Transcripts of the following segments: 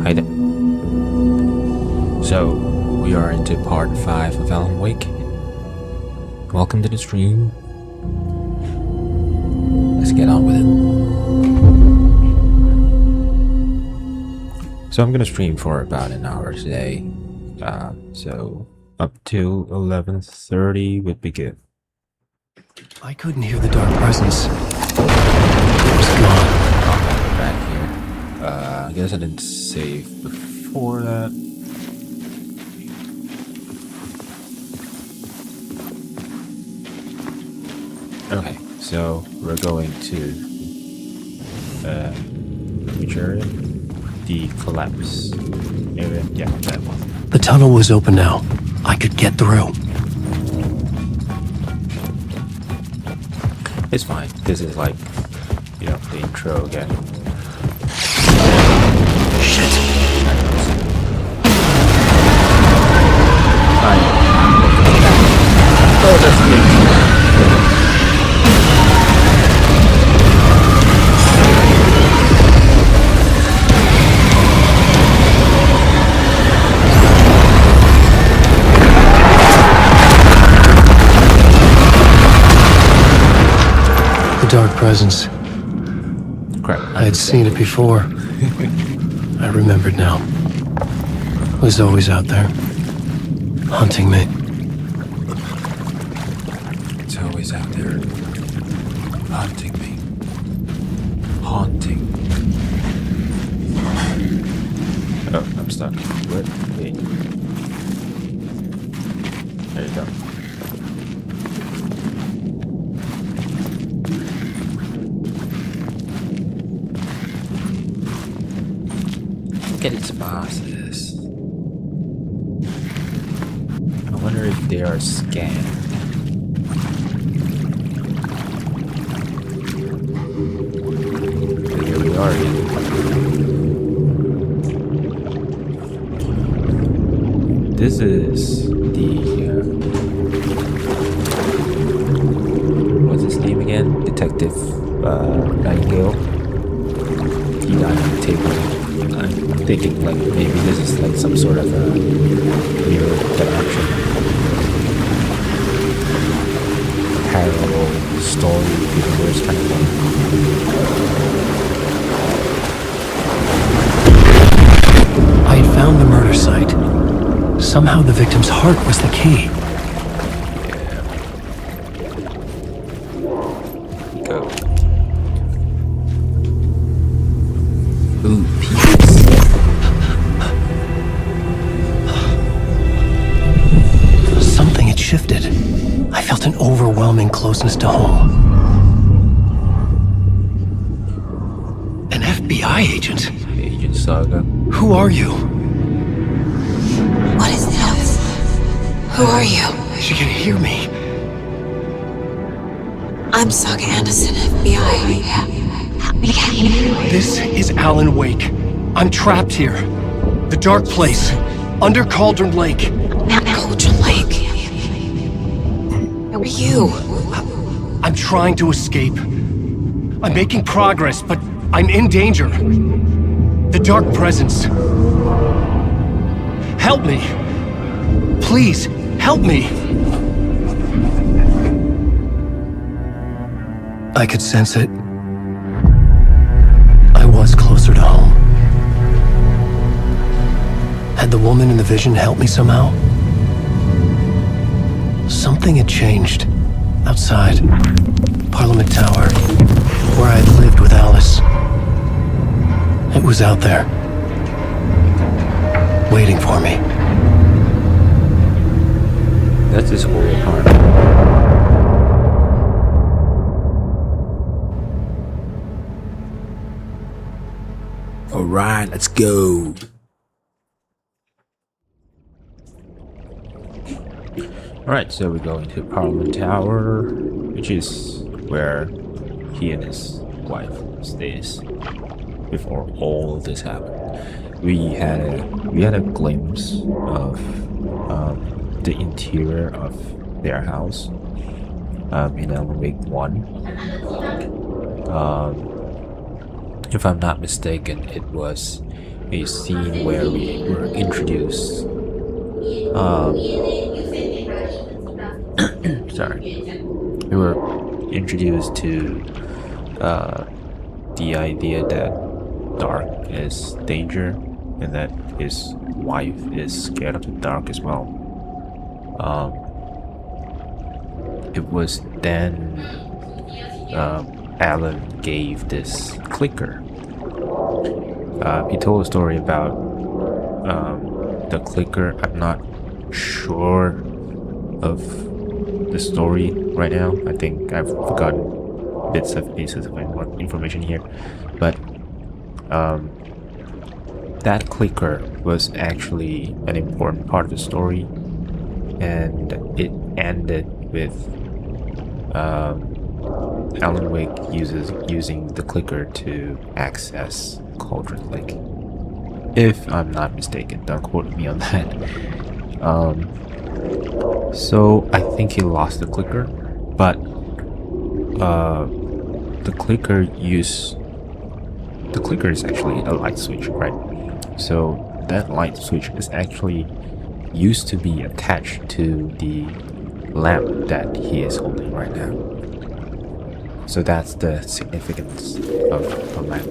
Hi there. So, we are into part 5 of Alan Wake. Welcome to the stream. Let's get on with it. So I'm gonna stream for about an hour today. So up to 11:30 would be good. I couldn't hear the dark presence. It was gone. Back here. I guess I didn't save before that. Okay, so we're going to which area? The collapse area. Yeah, that one. The tunnel was open now. I could get through. It's fine. This is like, you know, the intro again. Shit! Oh, that's good. The dark presence. Crap. I had seen it before. I remembered now. It was always out there, hunting me. It's always out there, hunting me. Haunting. Oh, I'm stuck. What? Wait. There you go. Getting some bosses. I wonder if they are scanned. Here we are again. This is the what's his name again? Detective Nightingale. He died on the table. I'm thinking like maybe this is like some sort of a mirror dimension, parallel story universe kind of thing. I had found the murder site. Somehow the victim's heart was the key. Go. Ooh, peace. Something had shifted. I felt an overwhelming closeness to home. An FBI agent? Agent Saga. Who are you? What is this? Who are you? She can hear me. I'm Saga Anderson, FBI. This is Alan Wake. I'm trapped here. The dark place. Under Cauldron Lake. Cauldron Lake. Where are you? I'm trying to escape. I'm making progress, but I'm in danger. The dark presence. Help me. Please, help me. I could sense it. I was closer to home. Had the woman in the vision helped me somehow? Something had changed. Outside. Parliament Tower. Where I had lived with Alice. It was out there. Waiting for me. That's his whole part. Alright, let's go. Alright, so we're going to Parliament Tower, which is where he and his wife stays before all this happened. We had a glimpse of the interior of their house in Alan Wake 1. If I'm not mistaken, it was a scene where we were introduced we were introduced to the idea that dark is danger and that his wife is scared of the dark as well. It was then Alan gave this clicker. He told a story about the clicker. I'm not sure of the story right now. I think I've forgotten bits of pieces of information here, but that clicker was actually an important part of the story, and it ended with Alan Wake using the clicker to access Cauldron Lake. If I'm not mistaken, don't quote me on that. So I think he lost the clicker, but the clicker is actually a light switch, right? So that light switch is actually used to be attached to the lamp that he is holding right now. So that's the significance of the lamp.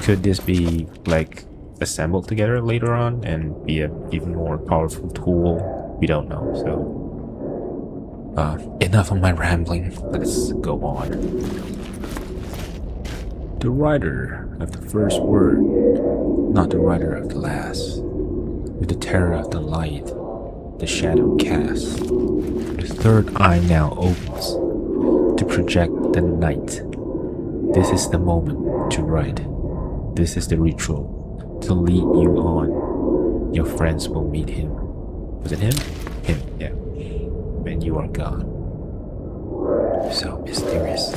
Could this be like assembled together later on and be an even more powerful tool? We don't know. So enough of my rambling, let's go on. The writer of the first word, not the writer of the last. With the terror of the light, the shadow casts. The third eye now opens to project the night. This is the moment to write. This is the ritual to lead you on. Your friends will meet him. Was it him? Him, yeah. When you are gone. So mysterious.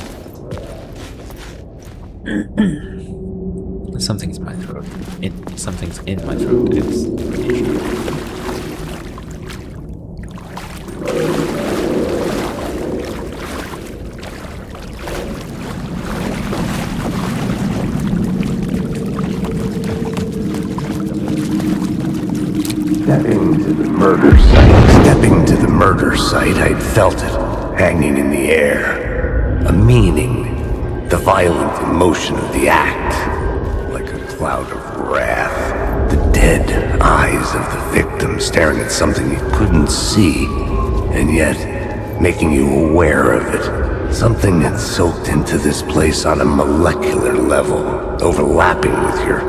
Something's in my throat. Something's in my throat. It's the issue. Stepping to the murder site, I'd felt it, hanging in the air. A meaning, the violent emotion of the act, like a cloud of wrath. The dead eyes of the victim staring at something you couldn't see, and yet making you aware of it. Something had soaked into this place on a molecular level, overlapping with your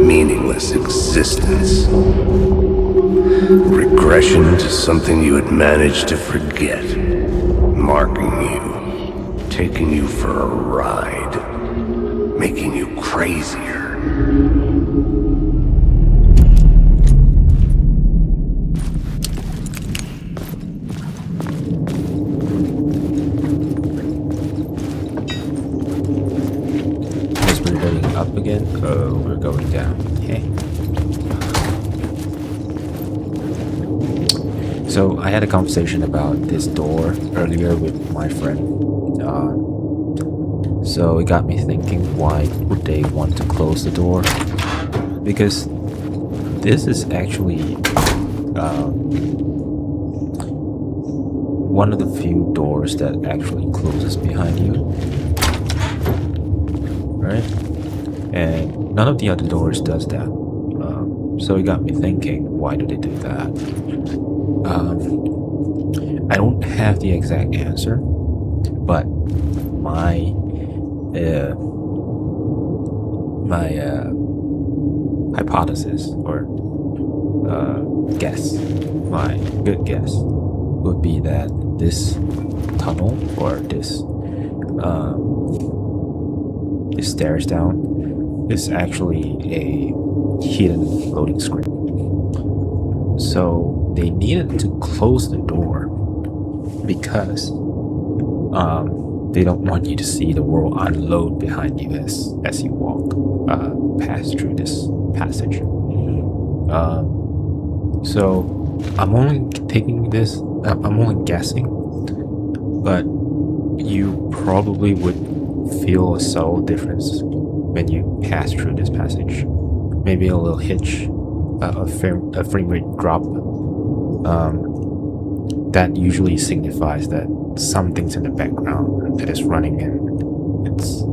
meaningless existence. Regression to something you had managed to forget, marking you, taking you for a ride, making you crazier. Guess we're heading up again. Oh, we're going down. Okay. So I had a conversation about this door earlier with my friend. So it got me thinking, why would they want to close the door? Because this is actually one of the few doors that actually closes behind you, right? And none of the other doors does that. So it got me thinking, why do they do that? I don't have the exact answer, but my hypothesis or guess, my good guess, would be that this tunnel or this stairs down is actually a hidden loading screen. So they needed to close the door because they don't want you to see the world unload behind you as you walk past through this passage. So I'm only taking this. I'm only guessing, but you probably would feel a subtle difference when you pass through this passage. Maybe a little hitch, a frame rate drop. That usually signifies that something's in the background that is running, and it's,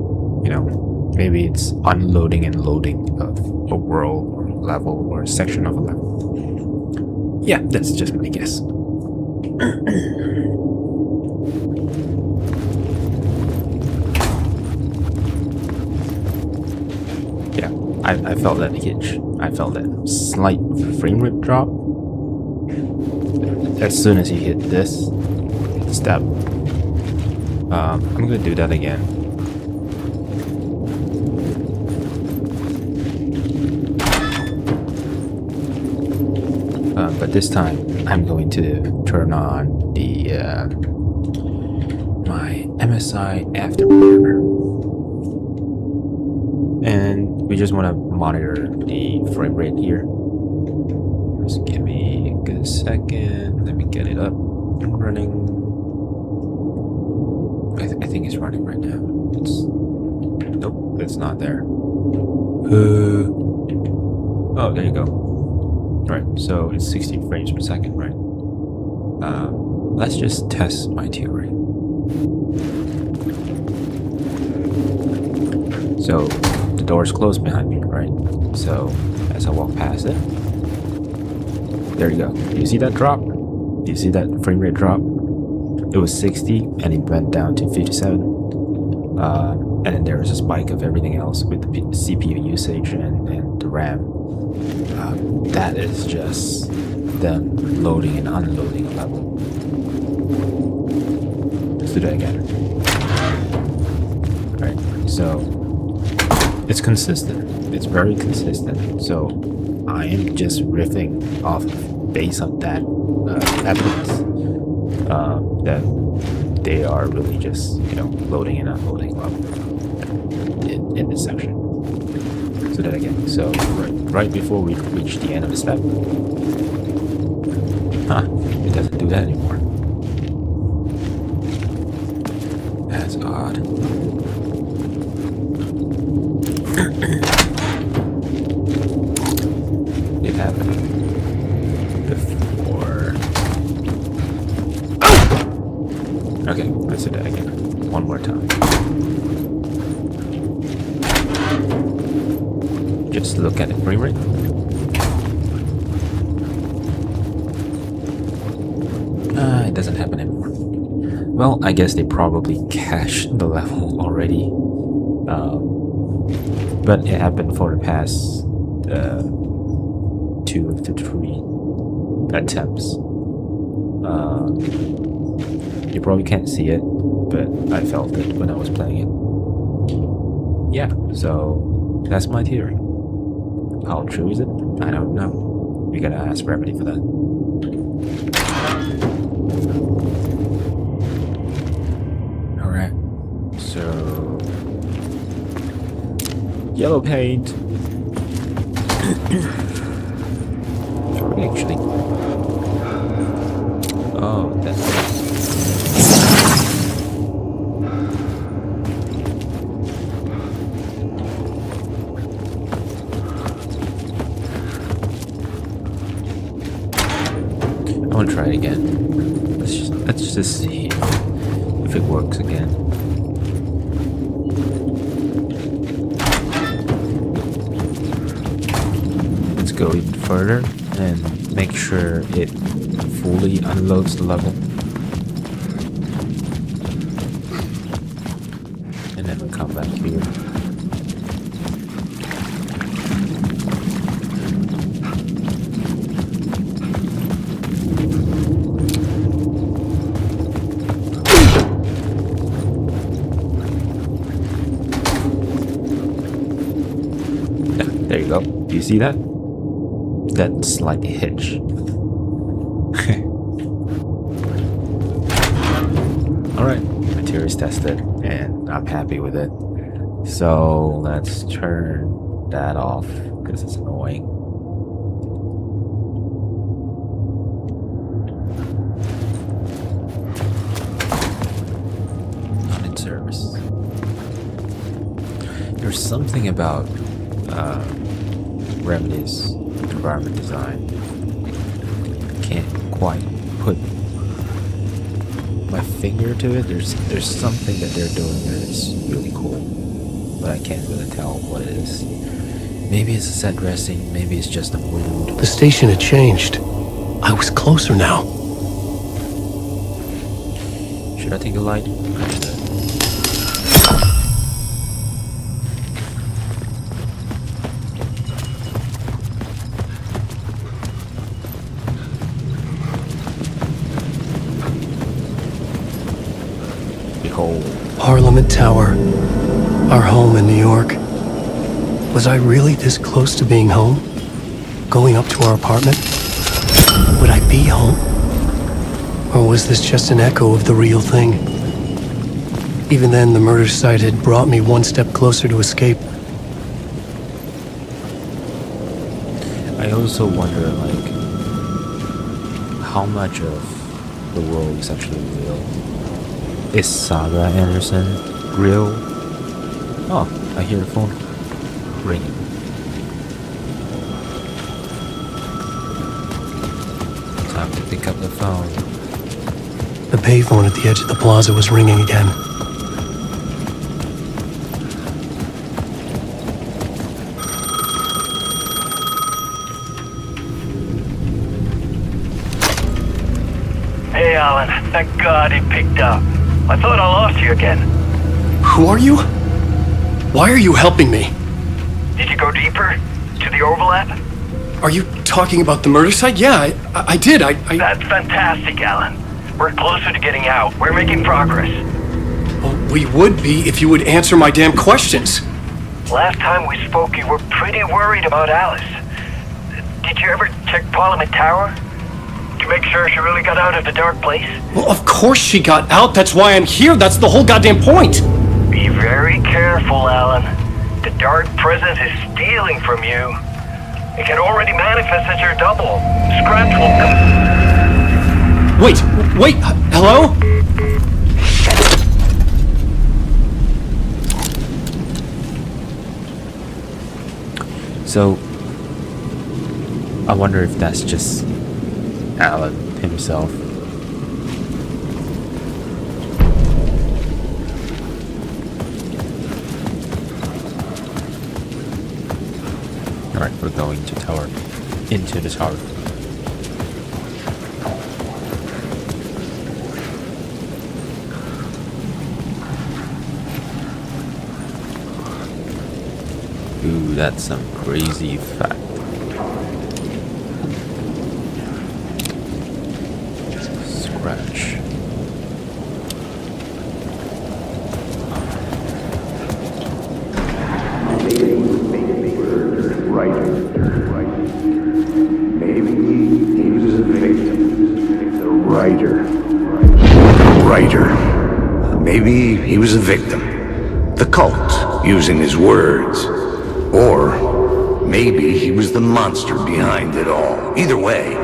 maybe it's unloading and loading of a world or level or a section of a level. Yeah, that's just my guess. Yeah, I felt that hitch. I felt that slight frame rate drop as soon as you hit this step. I'm gonna do that again. But this time I'm going to turn on the my MSI Afterburner, and we just want to monitor the frame rate here. Just give me a good second. Let me get it up and running. I think it's running right now. Nope, it's not there. Oh, there you go. Right, so it's 60 frames per second, right? Let's just test my theory. So the door is closed behind me, right? So as I walk past it, there you go. You see that drop? You see that frame rate drop? It was 60 and it went down to 57. And then there was a spike of everything else with the CPU usage and the RAM. That is just them loading and unloading a level. Let's do that again. Alright, so it's consistent. It's very consistent. So I am just riffing off based on that evidence that they are really just loading and unloading level in this section. So that again. So right before we reach the end of the step, it doesn't do that anymore. That's odd. It happened before. Okay, let's do that again. One more time. Just look at the frame rate. It doesn't happen anymore. Well, I guess they probably cached the level already. But it happened for the past 2 to 3 attempts. You probably can't see it, but I felt it when I was playing it. Yeah, so that's my theory. How true is it? I don't know. We gotta ask Remedy for that. Alright, so yellow paint. Should we actually? Oh, that's. I want to try it again. Let's just see if it works again. Let's go even further and make sure it fully unloads the level. And then we'll come back here. There you go. Do you see that? That slight hitch. Alright, material is tested and I'm happy with it. So let's turn that off because it's annoying. Not in service. There's something about Remedy's environment design. Can't quite put my finger to it. There's something that they're doing that is really cool, but I can't really tell what it is. Maybe it's a set dressing, maybe it's just a mood. The station had changed. I was closer now. Should I take a light? Understood. Parliament Tower, our home in New York. Was I really this close to being home? Going up to our apartment? Would I be home? Or was this just an echo of the real thing? Even then, the murder site had brought me one step closer to escape. I also wonder, like, how much of the world is actually real? Is Saga Anderson real? Oh, I hear the phone ringing. Time to pick up the phone. The payphone at the edge of the plaza was ringing again. Hey, Alan. Thank God he picked up. I thought I lost you again. Who are you? Why are you helping me? Did you go deeper? To the overlap? Are you talking about the murder site? Yeah, I did. That's fantastic, Alan. We're closer to getting out. We're making progress. Well, we would be if you would answer my damn questions. Last time we spoke, you were pretty worried about Alice. Did you ever check Parliament Tower? To make sure she really got out of the dark place? Well, of course she got out. That's why I'm here. That's the whole goddamn point. Be very careful, Alan. The dark presence is stealing from you. It can already manifest as your double. Scratch will come. Wait, hello? So, I wonder if that's just Alan himself. Alright, we're going to tower. Into the tower. Ooh, that's some crazy fact. Scratch. Maybe he was a victim. The cult, using his words. Or maybe he was the monster behind it all. Either way,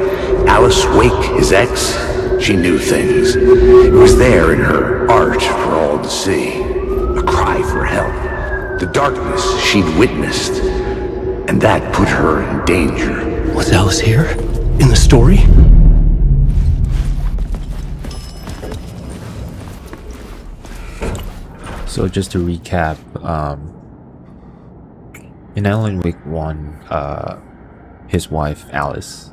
Alice Wake, his ex, she knew things. It was there in her art for all to see. A cry for help. The darkness she'd witnessed. And that put her in danger. Was Alice here? In the story? So just to recap, in Alan Wake 1, his wife Alice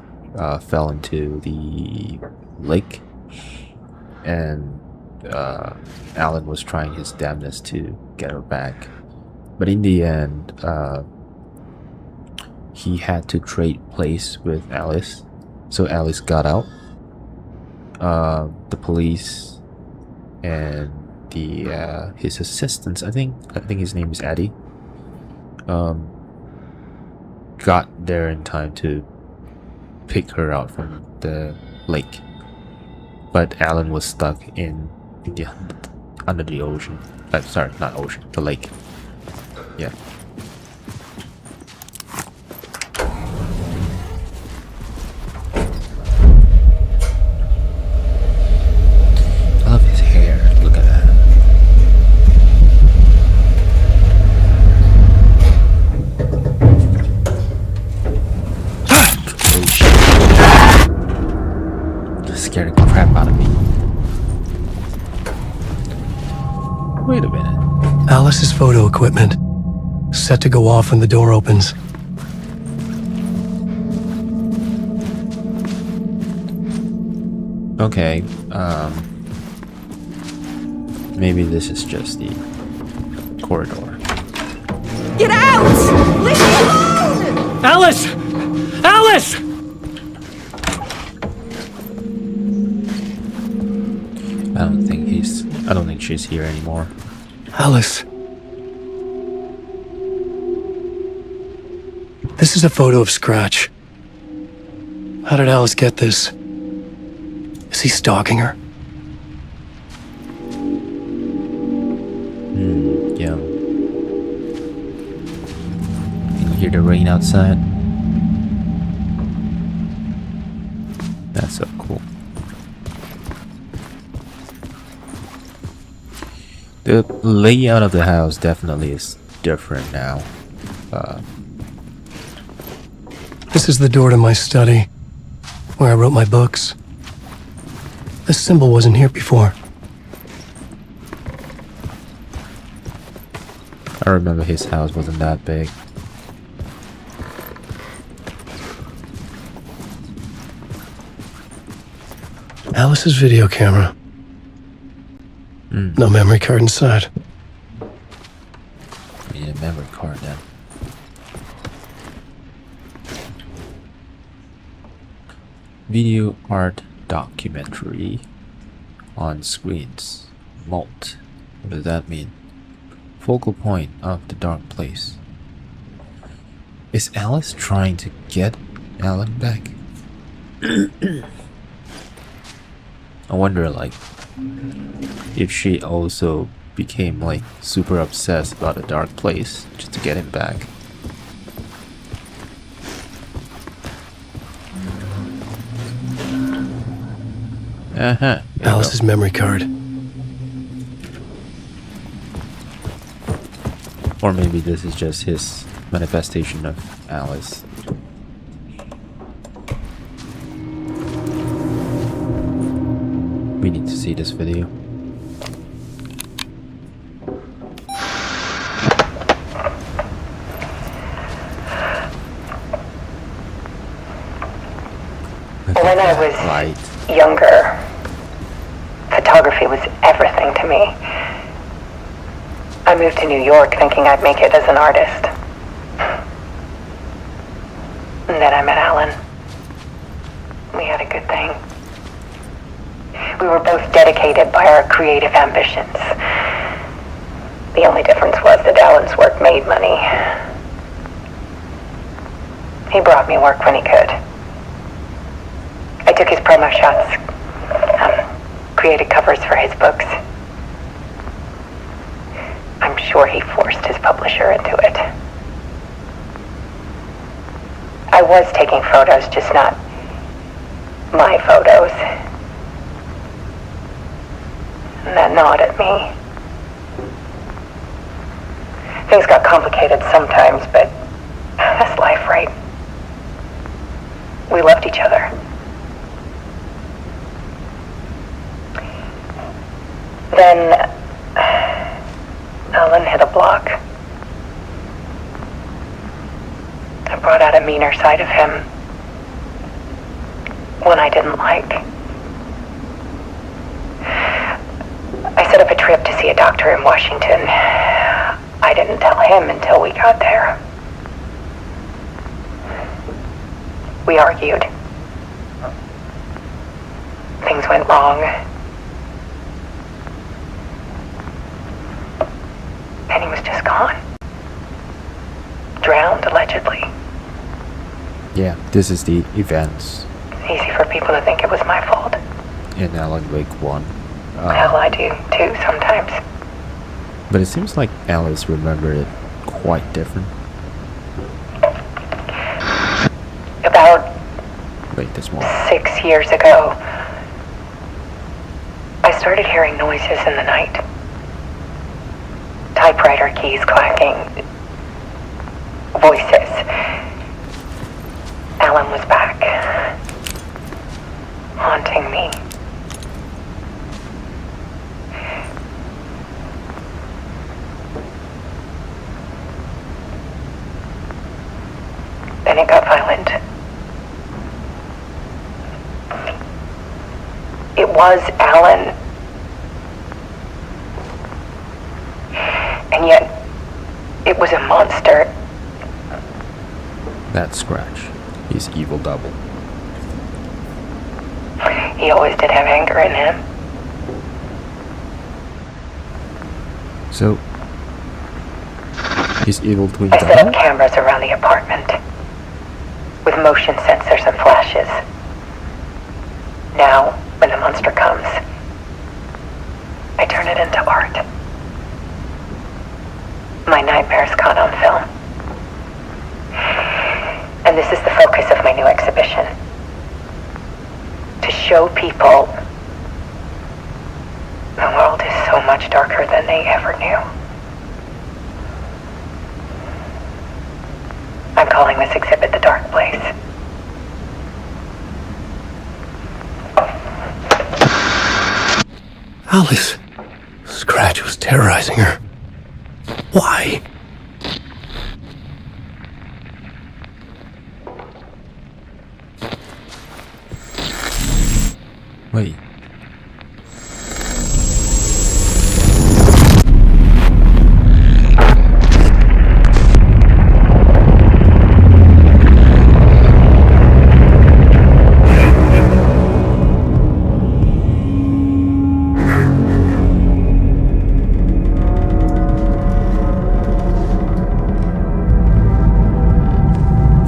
fell into the lake, and Alan was trying his damnedest to get her back, but in the end he had to trade place with Alice. So Alice got out. The police and the his assistants, I think his name is Eddie, got there in time to pick her out from the lake, but Alan was stuck in the under the ocean. Sorry, not ocean, the lake. Yeah. I love his hair. Look at that. Oh shit. Scared the crap out of me. Wait a minute. Alice's photo equipment, set to go off when the door opens. Okay, maybe this is just the corridor. Get out! Leave me alone! Alice! Alice! I don't think she's here anymore. Alice. This is a photo of Scratch. How did Alice get this? Is he stalking her? Yeah. Can you hear the rain outside? That's so cool. The layout of the house definitely is different now. This is the door to my study, where I wrote my books. This symbol wasn't here before. I remember his house wasn't that big. Alice's video camera. No memory card inside. We need a memory card then. Video art documentary on screens. Molt. What does that mean? Focal point of the dark place. Is Alice trying to get Alan back? I wonder, like, if she also became like super obsessed about a dark place just to get him back. Alice's memory card. Or maybe this is just his manifestation of Alice. We need to see this video. When I was younger, photography was everything to me. I moved to New York thinking I'd make it as an artist. And then I met Alan. We had a good thing. We were both dedicated by our creative ambitions. The only difference was that Alan's work made money. He brought me work when he could. I took his promo shots, created covers for his books. I'm sure he forced his publisher into it. I was taking photos, just not my photos. And that gnawed at me. Things got complicated sometimes, but that's life, right? We loved each other. Then Alan hit a block. I brought out a meaner side of him. One I didn't like. I set up a trip to see a doctor in Washington. I didn't tell him until we got there. We argued. Things went wrong. And he was just gone. Drowned, allegedly. Yeah, this is the events It's easy for people to think it was my fault. in Alan Wake 1. Hell, I do too sometimes. But it seems like Alice remembered it quite different. About Wait, there's more. 6 years ago, I started hearing noises in the night. Typewriter keys clacking. Voices. Alan was back. Haunting me. Then it got violent. It was Alan. And yet, it was a monster. That's Scratch. He's evil double. He always did have anger in him. So, his evil twin I set up double? cameras around the apartment with motion sensors and flashes. Now, when the monster comes, I turn it into art. My nightmares caught on film. And this is the focus of my new exhibition. To show people the world is so much darker than they ever knew. I'm calling this exhibit The Dark Place. Alice. Scratch was terrorizing her. Why? Wait.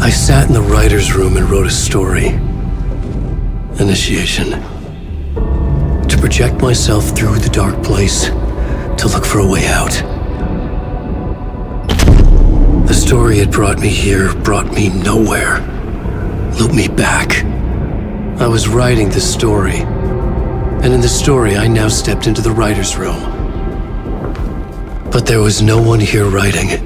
I sat in the writer's room and wrote a story. Initiation. To project myself through the dark place, to look for a way out. The story had brought me here, brought me nowhere. Looped me back. I was writing the story. And in the story, I now stepped into the writer's room. But there was no one here writing it.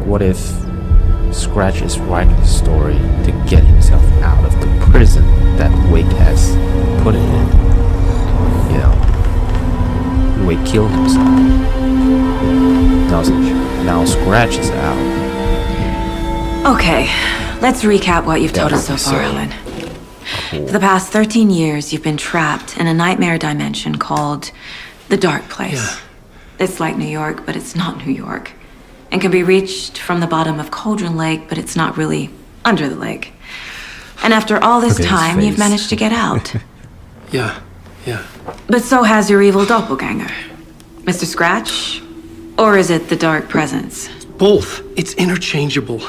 What if Scratch is writing the story to get himself out of the prison that Wake has put him in? You know, Wake killed himself. Nonsense. Now Scratch is out. Okay, let's recap what you've told us so far, Alan. For the past 13 years, you've been trapped in a nightmare dimension called the Dark Place. Yeah. It's like New York, but it's not New York. And can be reached from the bottom of Cauldron Lake, but it's not really under the lake. And after all this Look at his time, you've face. managed to get out. Yeah. But so has your evil doppelganger. Mr. Scratch? Or is it the Dark Presence? Both. It's interchangeable.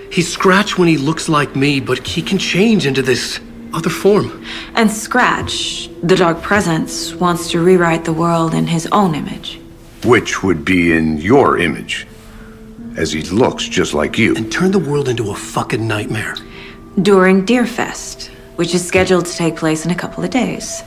He's Scratch when he looks like me, but he can change into this other form. And Scratch, the Dark Presence, wants to rewrite the world in his own image. Which would be in your image, as he looks just like you. And turn the world into a fucking nightmare. During Deerfest, which is scheduled to take place in a couple of days.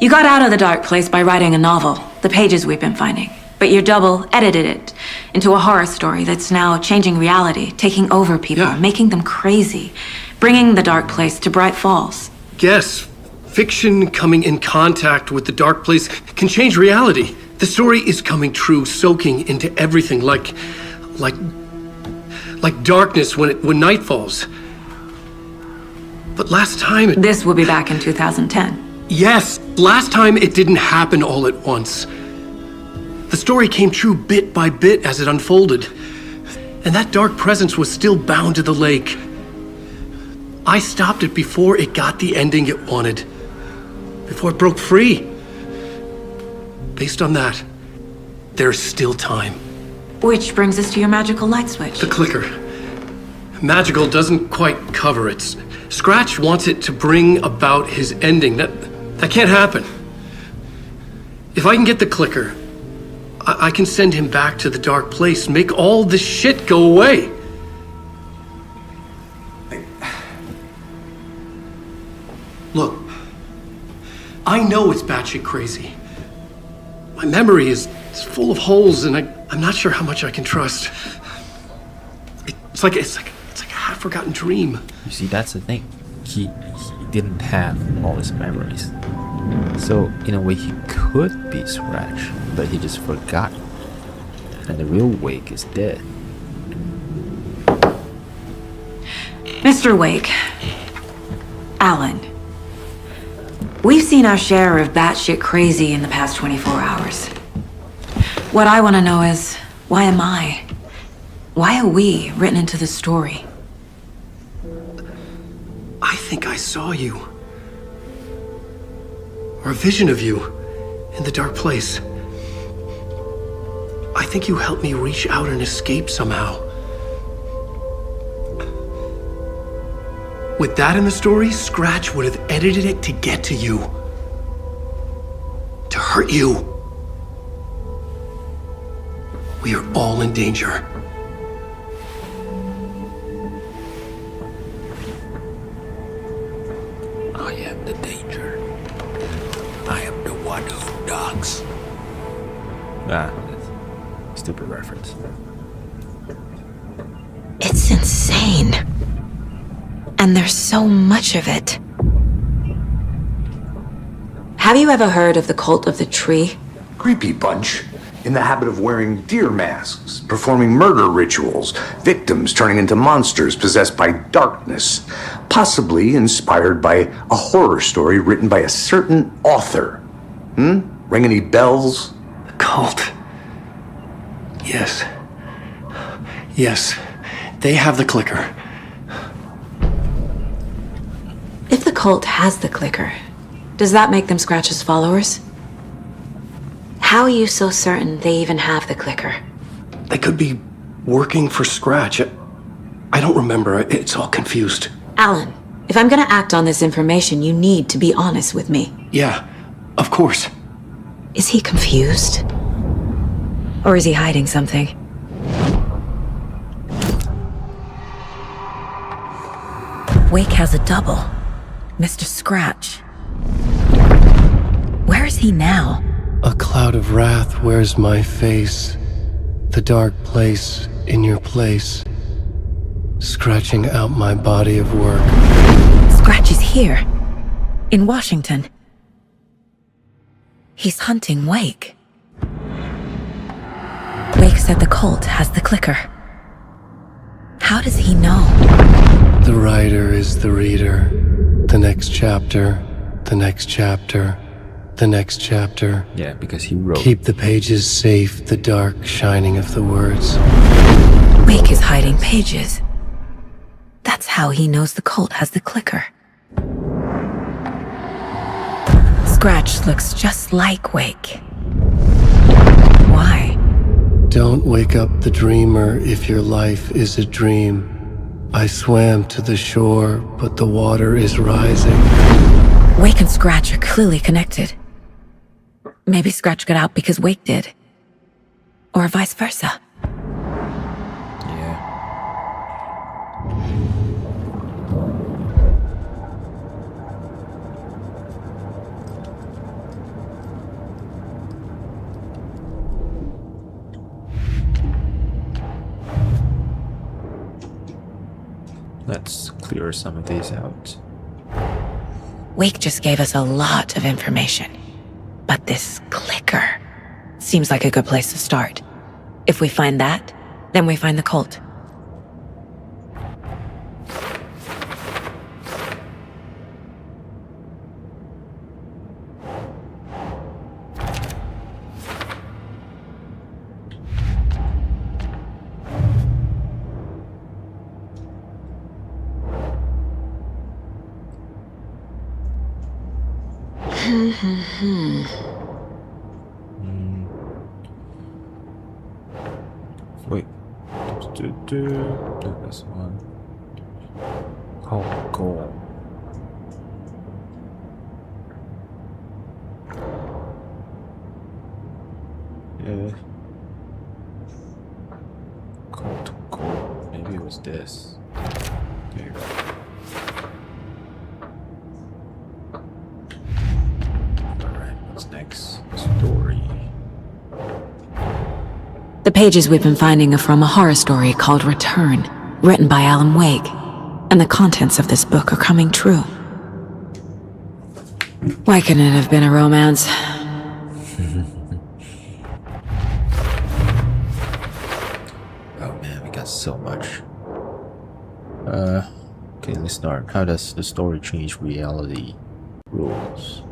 You got out of the Dark Place by writing a novel, the pages we've been finding. But your double edited it into a horror story that's now changing reality, taking over people, Yeah. making them crazy, bringing the Dark Place to Bright Falls. Yes, fiction coming in contact with the Dark Place can change reality. The story is coming true, soaking into everything like darkness when night falls. But last time This will be back in 2010. Yes, last time it didn't happen all at once. The story came true bit by bit as it unfolded. And that dark presence was still bound to the lake. I stopped it before it got the ending it wanted. Before it broke free. Based on that, there's still time. Which brings us to your magical light switch. The clicker. Magical doesn't quite cover it. Scratch wants it to bring about his ending. That can't happen. If I can get the clicker, I can send him back to the Dark Place, make all this shit go away. Look, I know it's batshit crazy. My memory is full of holes, and I'm not sure how much I can trust. It's like a half-forgotten dream. You see, that's the thing. He didn't have all his memories. So, in a way, he could be Scratch, but he just forgot. And the real Wake is dead. Mr. Wake. Alan. We've seen our share of batshit crazy in the past 24 hours. What I want to know is, why am I? Why are we written into the story? I think I saw you. Or a vision of you in the Dark Place. I think you helped me reach out and escape somehow. With that in the story, Scratch would have edited it to get to you. To hurt you. We are all in danger. I am the danger. I am the one who knocks. Ah, that's a stupid reference. It's insane. And there's so much of it. Have you ever heard of the Cult of the Tree? Creepy bunch. In the habit of wearing deer masks, performing murder rituals, victims turning into monsters possessed by darkness, possibly inspired by a horror story written by a certain author. Ring any bells? Cult. Yes. Yes. They have the clicker. If the cult has the clicker, does that make them Scratch's followers? How are you so certain they even have the clicker? They could be working for Scratch. I don't remember. It's all confused. Alan, if I'm gonna act on this information, you need to be honest with me. Yeah, of course. Is he confused? Or is he hiding something? Wake has a double. Mr. Scratch. Where is he now? A cloud of wrath wears my face. The dark place in your place. Scratching out my body of work. Scratch is here. In Washington. He's hunting Wake. said the cult has the clicker. How does he know? The writer is the reader. The next chapter, the next chapter, the next chapter. Yeah, because he wrote. Keep the pages safe, the dark shining of the words. Wake is hiding pages. That's how he knows the cult has the clicker. Scratch looks just like Wake. Why? Don't wake up the dreamer if your life is a dream. I swam to the shore, but the water is rising. Wake and Scratch are clearly connected. Maybe Scratch got out because Wake did. Or vice versa. Yeah. Let's clear some of these out. Wake just gave us a lot of information. But this clicker seems like a good place to start. If we find that, then we find the cult. Wait. This one. Oh, goal. Yeah. Goal. Maybe it was this. There you go. Alright, what's next? Story. The pages we've been finding are from a horror story called Return, written by Alan Wake. And the contents of this book are coming true. Why couldn't it have been a romance? Oh man, we got so much. Okay, let's start. How does the story change reality rules?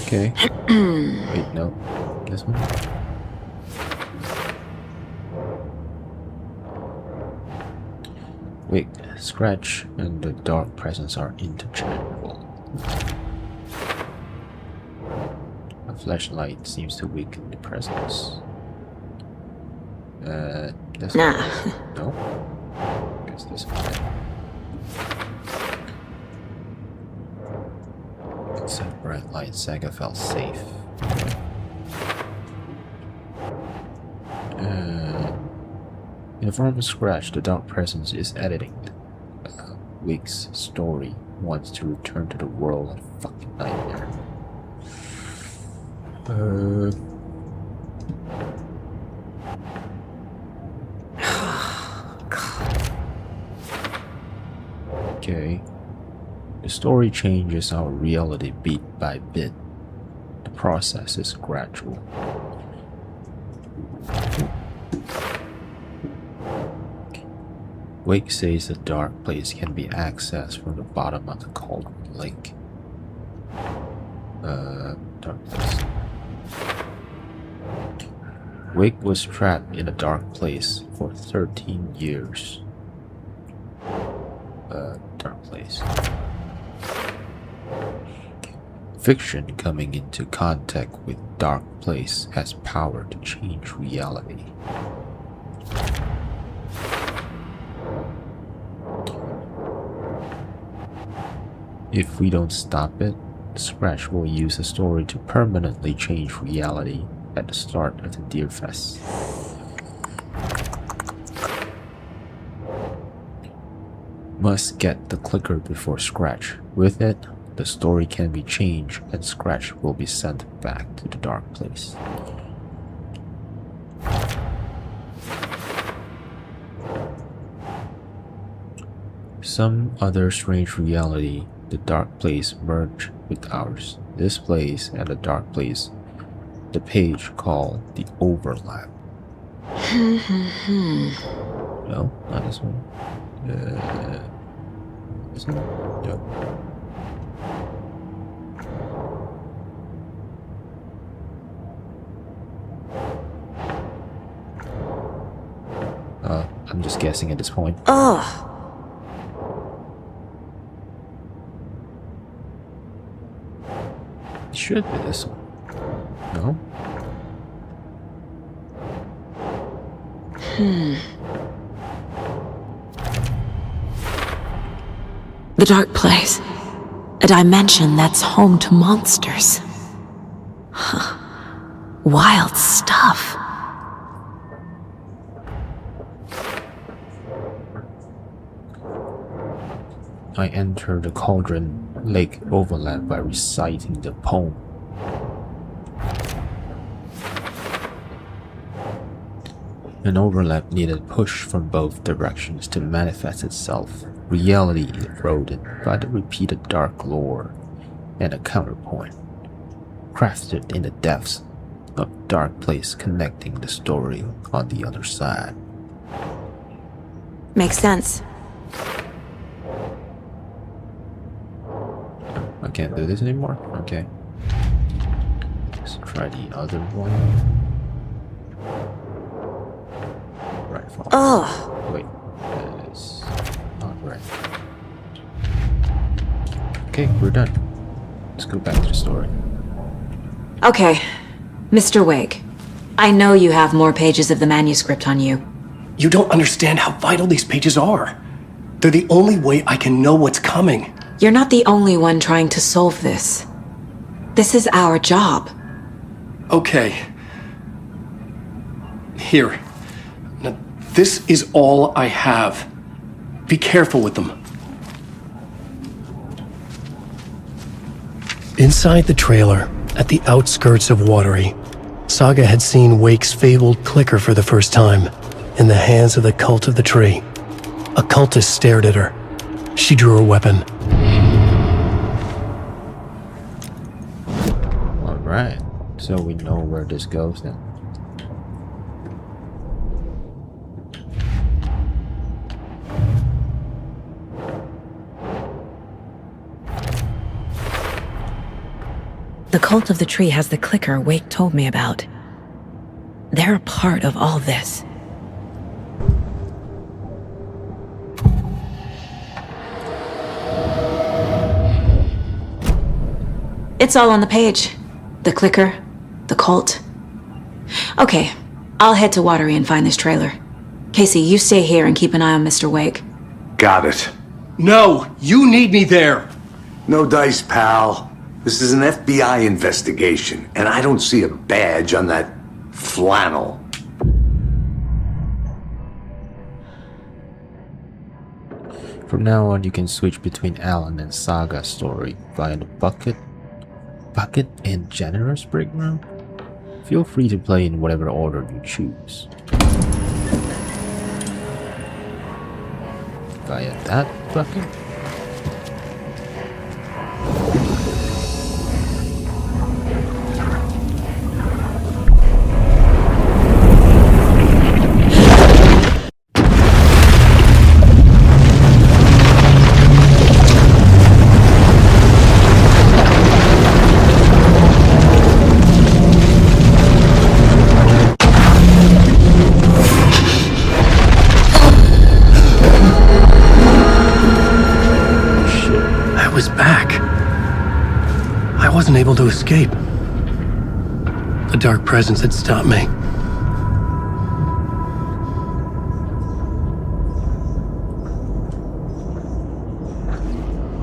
Okay. Wait, no. This one? Wait, Scratch and the dark presence are interchangeable. A flashlight seems to weaken the presence. This Nah. one? No? Guess this one. Except bright light, Saga felt safe. In the form of Scratch, the dark presence is editing Wake's story, wants to return to the world of fucking nightmare. Okay. The story changes our reality bit by bit. The process is gradual. Wake says the dark place can be accessed from the bottom of the cauldron lake. Dark place. Wake was trapped in a dark place for 13 years. Dark place. Fiction coming into contact with dark place has power to change reality. If we don't stop it, Scratch will use the story to permanently change reality at the start of the Deer Fest. Must get the clicker before Scratch. With it, the story can be changed and Scratch will be sent back to the dark place. Some other strange reality, the dark place merge with ours. This place and the dark place the page called The Overlap. No, not this one. This one? No. I'm just guessing at this point. Ugh. It should be this one. No? The dark place. A dimension that's home to monsters. Huh. Wild stuff. I enter the Cauldron Lake Overlap by reciting the poem. An overlap needed push from both directions to manifest itself. Reality eroded by the repeated dark lore, and a counterpoint, crafted in the depths of dark place connecting the story on the other side. Makes sense. I can't do this anymore? Okay. Let's try the other one. Right, fall. Ugh. Wait, that's not right. Okay, we're done. Let's go back to the story. Okay, Mr. Wake. I know you have more pages of the manuscript on you. You don't understand how vital these pages are. They're the only way I can know what's coming. You're not the only one trying to solve this. This is our job. Okay. Here. Now, this is all I have. Be careful with them. Inside the trailer, at the outskirts of Watery, Saga had seen Wake's fabled clicker for the first time, in the hands of the Cult of the Tree. A cultist stared at her. She drew her weapon. Alright, so we know where this goes then. The Cult of the Tree has the clicker Wake told me about. They're a part of all this. It's all on the page. The clicker, the cult. Okay, I'll head to Watery and find this trailer. Casey, you stay here and keep an eye on Mr. Wake. Got it. No, you need me there. No dice, pal. This is an FBI investigation, and I don't see a badge on that flannel. From now on, you can switch between Alan and Saga's story via the bucket and generous break room. Feel free to play in whatever order you choose. Via that bucket. I wasn't able to escape. A dark presence had stopped me.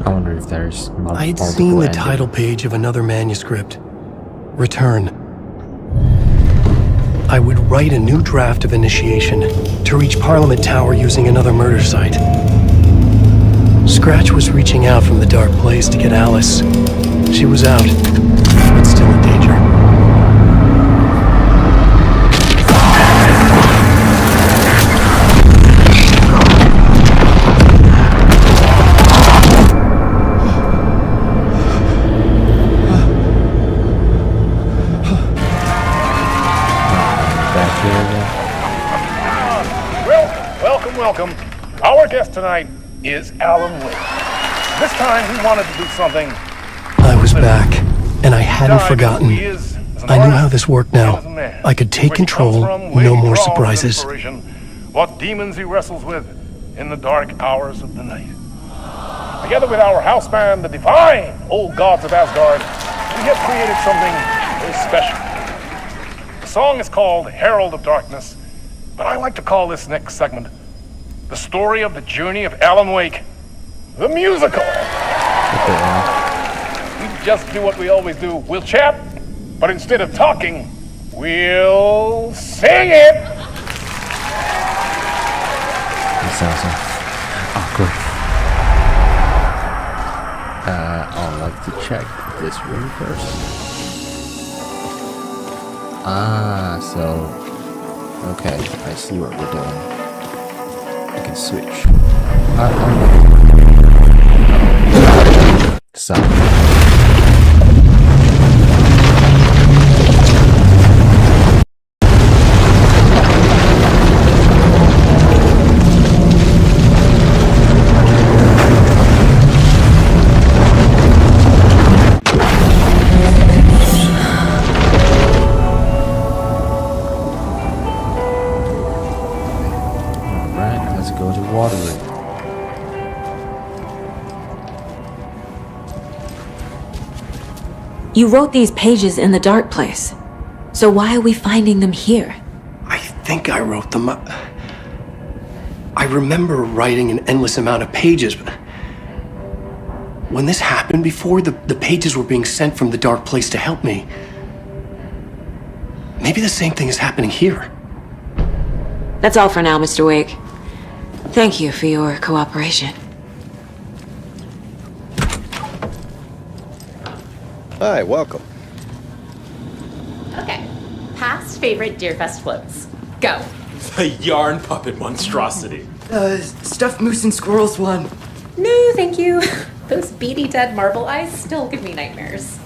I wonder if there's I had seen the title page of another manuscript. Return. I would write a new draft of initiation to reach Parliament Tower using another murder site. Scratch was reaching out from the dark place to get Alice. She was out, but still in danger. back here again. Well, welcome. Our guest tonight is Alan Wake. This time he wanted to do something. I was back, and I hadn't forgotten. I knew how this worked now. I could take control, no more surprises. What demons he wrestles with in the dark hours of the night. Together with our house band, the divine old gods of Asgard, we have created something very special. The song is called Herald of Darkness, but I like to call this next segment the story of the journey of Alan Wake, the musical. We just do what we always do. We'll chat, but instead of talking, we'll sing it. That sounds awkward. I'd like to check this room first. So okay, I see what we're doing. I can switch. Sound. You wrote these pages in the dark place. So why are we finding them here? I think I wrote them. I remember writing an endless amount of pages, but when this happened before, the pages were being sent from the dark place to help me. Maybe the same thing is happening here. That's all for now, Mr. Wake. Thank you for your cooperation. Hi, welcome. Okay. Past favorite Deerfest floats. Go. The yarn puppet monstrosity. Stuffed moose and squirrels one. No, thank you. Those beady dead marble eyes still give me nightmares.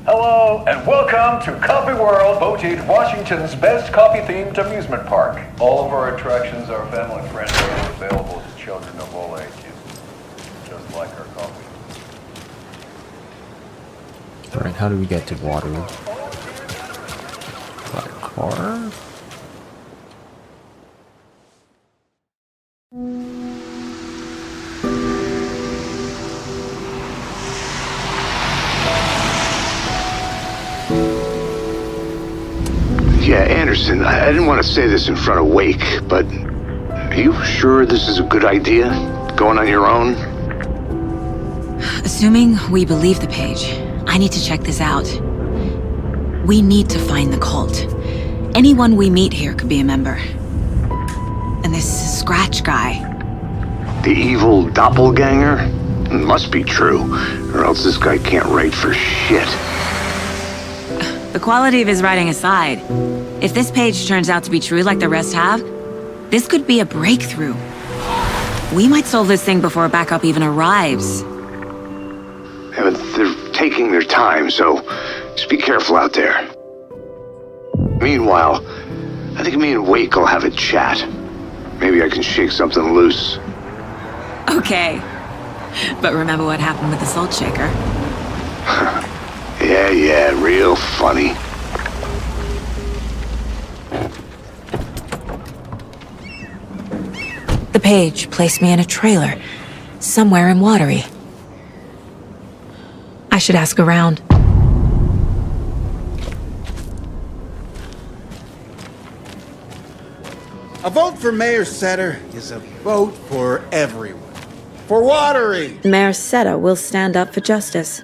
Hello, and welcome to Coffee World, voted Washington's best coffee-themed amusement park. All of our attractions are family-friendly and available to children of all ages. Just like our coffee. Alright, how do we get to Waterloo? By car? Yeah, Anderson, I didn't want to say this in front of Wake, but are you sure this is a good idea? Going on your own? Assuming we believe the page, I need to check this out. We need to find the cult. Anyone we meet here could be a member. And this Scratch guy. The evil doppelganger? Must be true, or else this guy can't write for shit. The quality of his writing aside, if this page turns out to be true like the rest have, this could be a breakthrough. We might solve this thing before backup even arrives. Yeah, but they're taking their time, so just be careful out there. Meanwhile, I think me and Wake will have a chat. Maybe I can shake something loose. Okay. But remember what happened with the salt shaker? Yeah, real funny. The page placed me in a trailer, somewhere in Watery. I should ask around. A vote for Mayor Setter is a vote for everyone. For Watery! Mayor Seta will stand up for justice.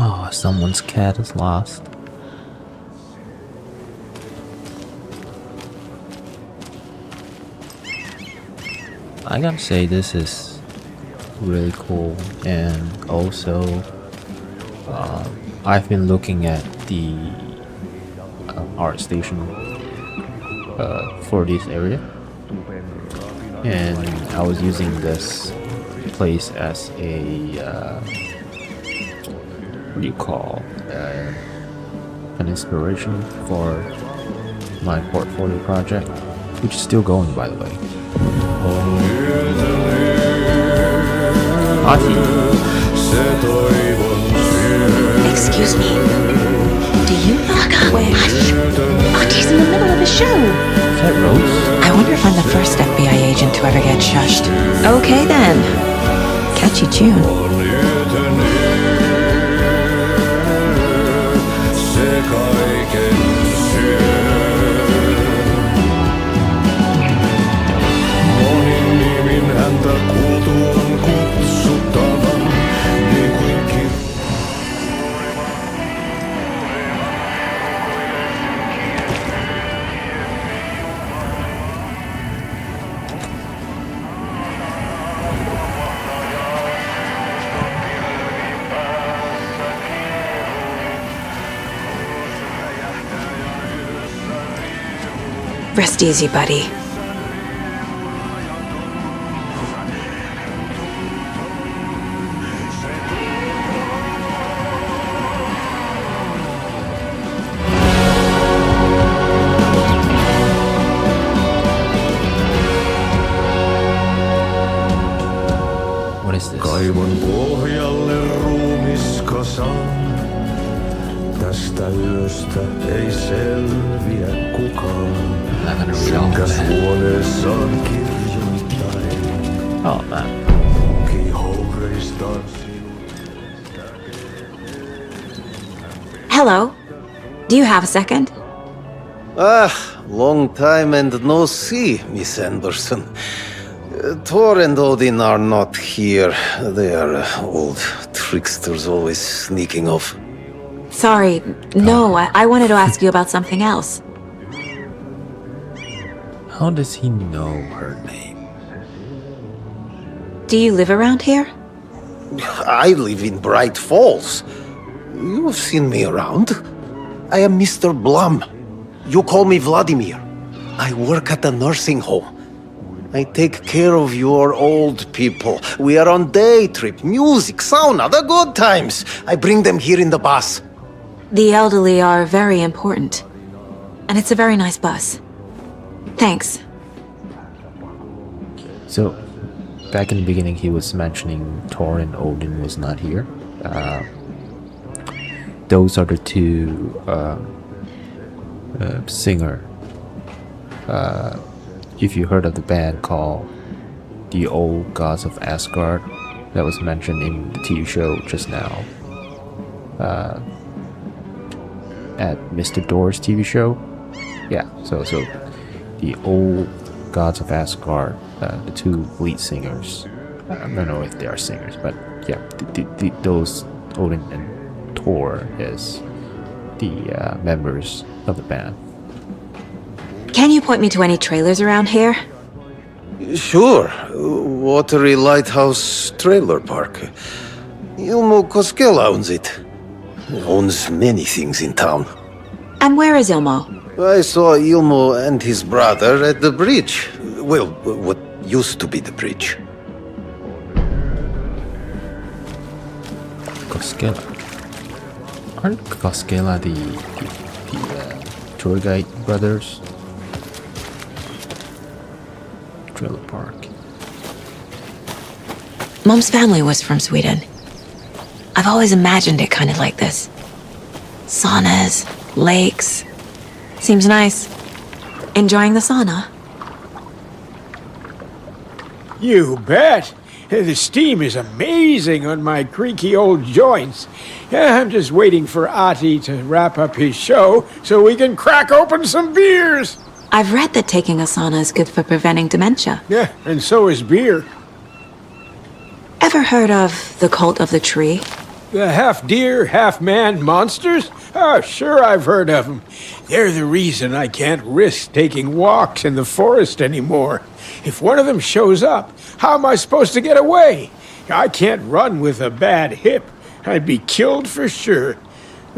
Oh, someone's cat is lost. I gotta say, this is really cool, and also I've been looking at the art station for this area, And I was using this place as a what do you call an inspiration for my portfolio project, which is still going, by the way. Excuse me. Do you knock up? Wait. Artie's in the middle of a show. Is that Rose? I wonder if I'm the first FBI agent to ever get shushed. Okay then. Catchy tune. Rest easy, buddy. What is this? Kaivon pohjalle ruumiskasaan. Tästä yöstä ei selviä kukaan. Synkäs huoneessaan kirjoittain. Oh man. Kihoureistaan Hello. Do you have a second? Long time and no see, Miss Anderson. Thor and Odin are not here. They are old tricksters always sneaking off. Sorry. No, I wanted to ask you about something else. How does he know her name? Do you live around here? I live in Bright Falls. You've seen me around. I am Mr. Blum. You call me Vladimir. I work at a nursing home. I take care of your old people. We are on day trip, music, sauna, the good times. I bring them here in the bus. The elderly are very important. And it's a very nice bus. Thanks. So, back in the beginning, he was mentioning Thor and Odin was not here. Those are the two singer. If you heard of the band called The Old Gods of Asgard, that was mentioned in the TV show just now. At Mr. Door's TV show. Yeah, so the Old Gods of Asgard, the two lead singers. I don't know if they are singers, but yeah, those Odin and Thor is the members of the band. Can you point me to any trailers around here? Sure. Watery Lighthouse Trailer Park. Ilmo Koskela owns it. Owns many things in town. And where is Ilmo? I saw Ilmo and his brother at the bridge. Well, what used to be the bridge. Koskela. Aren't Koskela the tour guide brothers? Trailer park. Mom's family was from Sweden. I've always imagined it kind of like this. Saunas, lakes. Seems nice. Enjoying the sauna? You bet. The steam is amazing on my creaky old joints. I'm just waiting for Ati to wrap up his show so we can crack open some beers. I've read that taking a sauna is good for preventing dementia. Yeah, and so is beer. Ever heard of the cult of the tree? The half-deer, half-man monsters? Oh, sure I've heard of them. They're the reason I can't risk taking walks in the forest anymore. If one of them shows up, how am I supposed to get away? I can't run with a bad hip. I'd be killed for sure.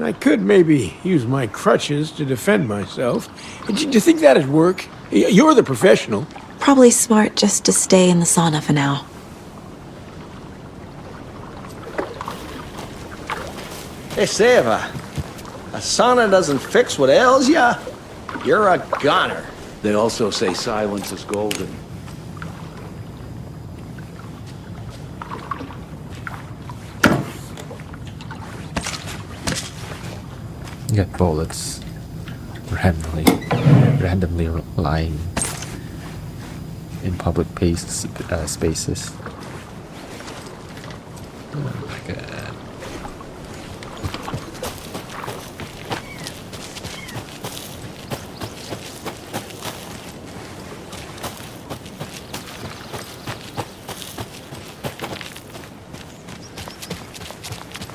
I could maybe use my crutches to defend myself. Do you think that'd work? You're the professional. probably smart just to stay in the sauna for now. They say if a sauna doesn't fix what ails ya, you're a goner. They also say silence is golden. You got bullets randomly lying in public spaces. Oh my god.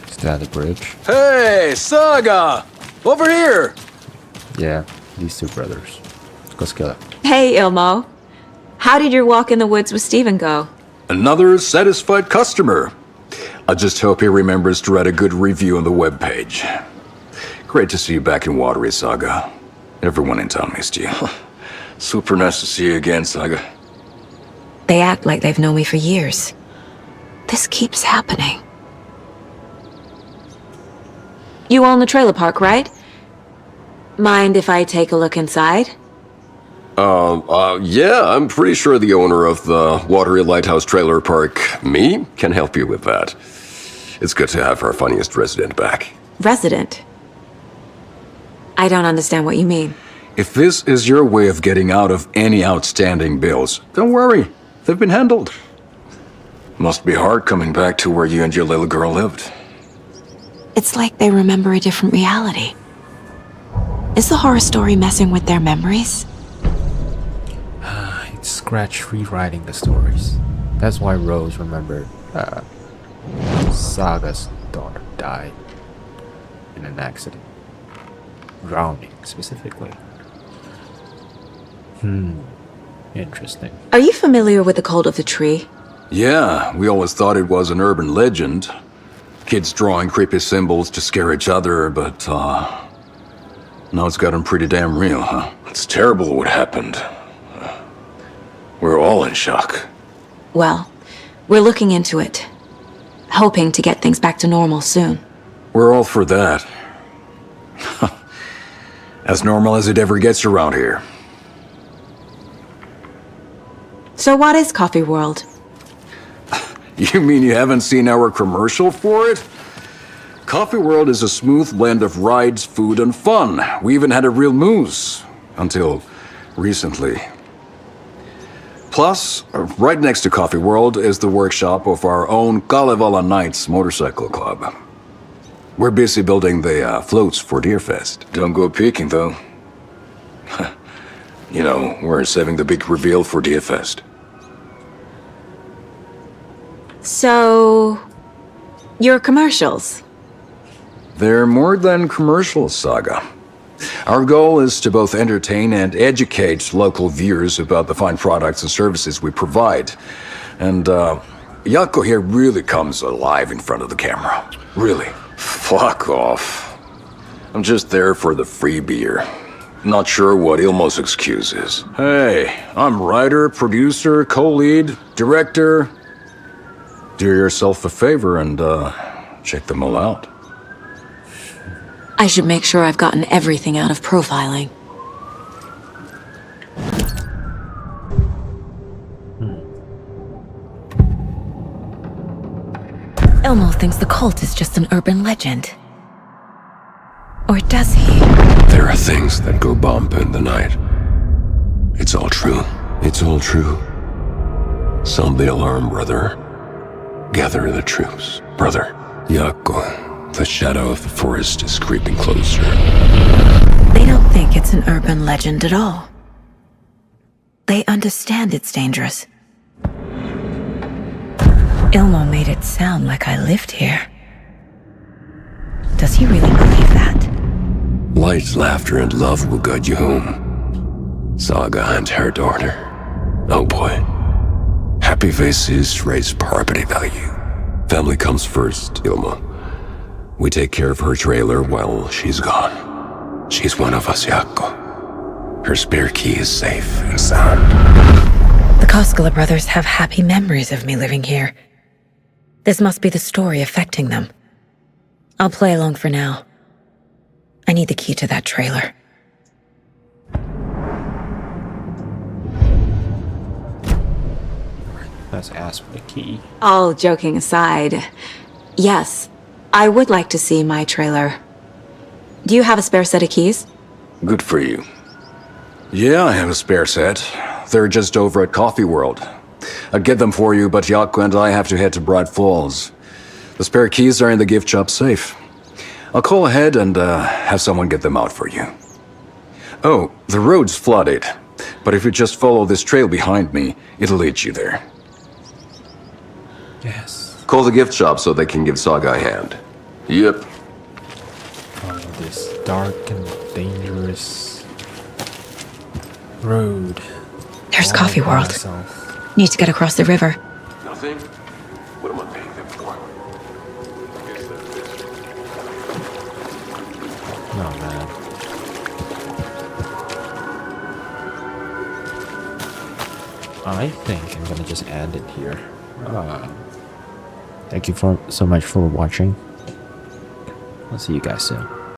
Is that the bridge? Hey, Saga! Over here! Yeah, these two brothers. Let's kill it. Hey, Ilmo. How did your walk in the woods with Steven go? Another satisfied customer. I just hope he remembers to write a good review on the webpage. Great to see you back in Watery, Saga. Everyone in town missed you. Super nice to see you again, Saga. They act like they've known me for years. This keeps happening. You own the trailer park, right? Mind if I take a look inside? Yeah, I'm pretty sure the owner of the Watery Lighthouse Trailer Park, me, can help you with that. It's good to have our funniest resident back. Resident? I don't understand what you mean. If this is your way of getting out of any outstanding bills, don't worry. They've been handled. Must be hard coming back to where you and your little girl lived. It's like they remember a different reality. Is the horror story messing with their memories? It's Scratch rewriting the stories. That's why Rose remembered Saga's daughter died in an accident. Drowning, specifically. Interesting. Are you familiar with the Cult of the Tree? Yeah, we always thought it was an urban legend. Kids drawing creepy symbols to scare each other, but, now it's gotten pretty damn real, huh? It's terrible what happened. We're all in shock. Well, we're looking into it. Hoping to get things back to normal soon. We're all for that. As normal as it ever gets around here. So what is Coffee World? You mean you haven't seen our commercial for it? Coffee World is a smooth blend of rides, food, and fun. We even had a real moose. Until recently. Plus, right next to Coffee World is the workshop of our own Kalevala Knights Motorcycle Club. We're busy building the floats for Deerfest. Don't go peeking, though. You know, we're saving the big reveal for Deerfest. So, your commercials? They're more than commercials, Saga. Our goal is to both entertain and educate local viewers about the fine products and services we provide. And, Yako here really comes alive in front of the camera. Really. Fuck off. I'm just there for the free beer. Not sure what Ilmo's excuse is. Hey, I'm writer, producer, co-lead, director. Do yourself a favor and, check them all out. I should make sure I've gotten everything out of profiling. Elmo thinks the cult is just an urban legend. Or does he? There are things that go bump in the night. It's all true. It's all true. Sound the alarm, brother. Gather the troops, brother. Yako, the shadow of the forest is creeping closer. They don't think it's an urban legend at all. They understand it's dangerous. Ilmo made it sound like I lived here. Does he really believe that? Light, laughter, and love will guide you home. Saga and her daughter. Oh boy. Happy faces raise property value. Family comes first, Ilma. We take care of her trailer while she's gone. She's one of us, Yako. Her spare key is safe and sound. Koskela brothers have happy memories of me living here. This must be the story affecting them. I'll play along for now. I need the key to that trailer. Let's ask for the key. All joking aside, yes, I would like to see my trailer. Do you have a spare set of keys? Good for you. Yeah, I have a spare set. They're just over at Coffee World. I'd get them for you, but Yaku and I have to head to Bright Falls. The spare keys are in the gift shop safe. I'll call ahead and have someone get them out for you. Oh, the road's flooded, but if you just follow this trail behind me, it'll lead you there. Yes. Call the gift shop so they can give Saga a hand. Yep. On this dark and dangerous road. There's all Coffee by World. myself. Need to get across the river. Nothing? What am I paying them for? Oh man. I think I'm gonna just end it here. Thank you so much for watching. I'll see you guys soon.